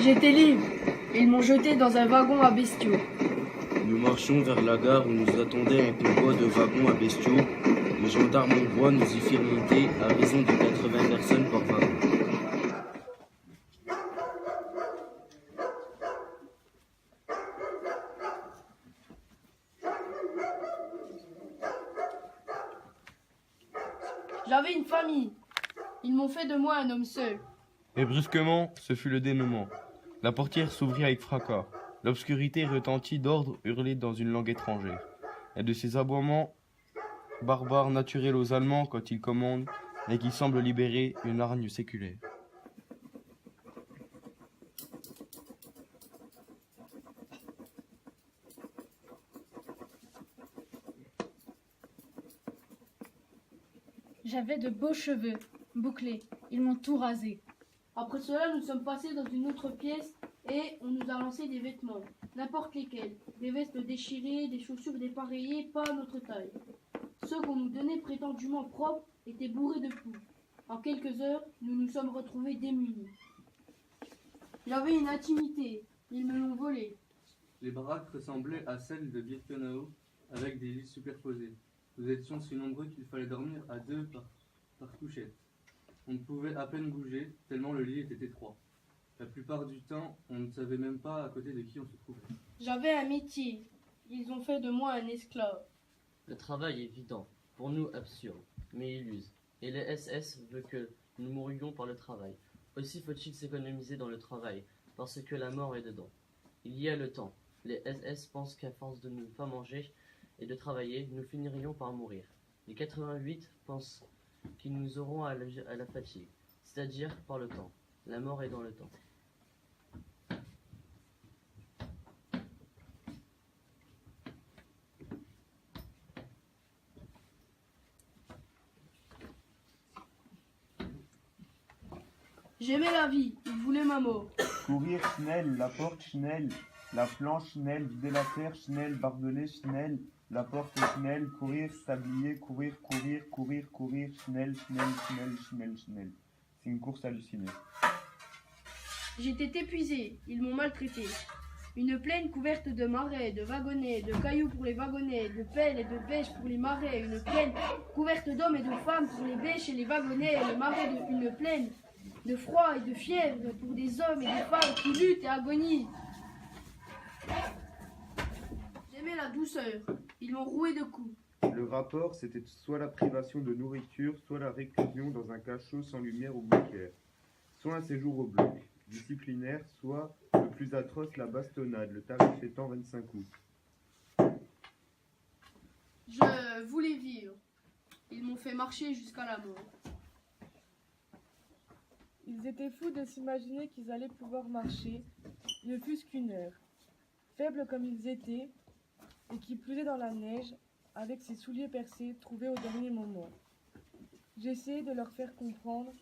J'étais libre. Ils m'ont jeté dans un wagon à bestiaux. Nous marchions vers la gare où nous attendait un convoi de wagons à bestiaux. Les gendarmes hongrois nous y firent monter à raison de 80 personnes par wagon. J'avais une famille. Ils m'ont fait de moi un homme seul. Et brusquement, ce fut le dénouement. La portière s'ouvrit avec fracas. L'obscurité retentit d'ordres hurlés dans une langue étrangère. Et de ces aboiements barbares naturels aux Allemands quand ils commandent, mais qui semblent libérer une hargne séculaire. J'avais de beaux cheveux, bouclés. Ils m'ont tout rasé. Après cela, nous sommes passés dans une autre pièce et on nous a lancé des vêtements, n'importe lesquels. Des vestes déchirées, des chaussures dépareillées, pas à notre taille. Ceux qu'on nous donnait prétendument propres étaient bourrés de poux. En quelques heures, nous nous sommes retrouvés démunis. J'avais une intimité, ils me l'ont volée. Les baraques ressemblaient à celles de Birkenau, avec des lits superposés. Nous étions si nombreux qu'il fallait dormir à deux par couchette. On ne pouvait à peine bouger, tellement le lit était étroit. La plupart du temps, on ne savait même pas à côté de qui on se trouvait. J'avais un métier, ils ont fait de moi un esclave. Le travail est évident, pour nous absurde, mais illuse. Et les SS veulent que nous mourions par le travail. Aussi faut-il s'économiser dans le travail, parce que la mort est dedans. Il y a le temps. Les SS pensent qu'à force de ne pas manger et de travailler, nous finirions par mourir. Les 88 pensent qu'ils nous auront à la fatigue, c'est-à-dire par le temps. La mort est dans le temps. J'aimais la vie, ils voulaient ma mort. Courir, schnell, la porte, schnell, la planche, schnell, vider la terre, schnell, barbelé, schnell, la porte, schnell, courir, sablier, courir, courir, courir, courir, schnell, schnell, schnell, schnell, schnell. C'est une course hallucinée. J'étais épuisé, ils m'ont maltraité. Une plaine couverte de marais, de wagonnets, de cailloux pour les wagonnets, de pelles et de bêches pour les marais. Une plaine couverte d'hommes et de femmes pour les bêches et les wagonnets. Et le marais une plaine de froid et de fièvre pour des hommes et des femmes qui luttent et agonisent. J'aimais la douceur, ils m'ont roué de coups. Le rapport, c'était soit la privation de nourriture, soit la réclusion dans un cachot sans lumière ou bancaire, soit un séjour au bloc disciplinaire, soit le plus atroce, la bastonnade, le tarif étant 25 coups. Je voulais vivre. Ils m'ont fait marcher jusqu'à la mort. Ils étaient fous de s'imaginer qu'ils allaient pouvoir marcher, ne fût-ce qu'une heure. Faibles comme ils étaient, et qui plusaient dans la neige, avec ses souliers percés trouvés au dernier moment. J'essayais de leur faire comprendre,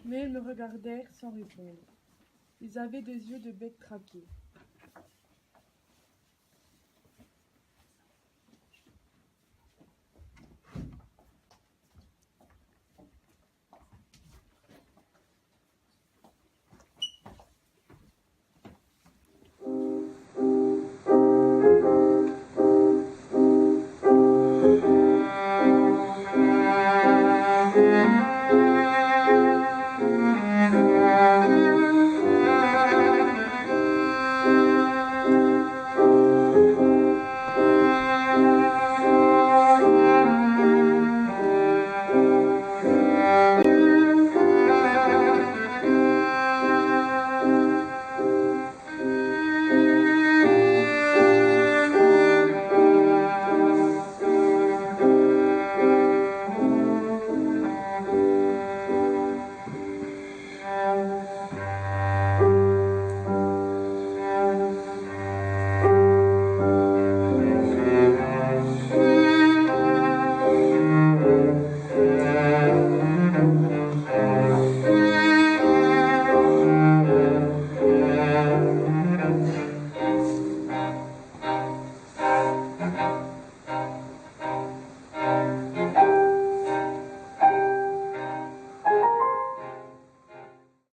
mais ils me regardèrent sans répondre. Ils avaient des yeux de bêtes traquées.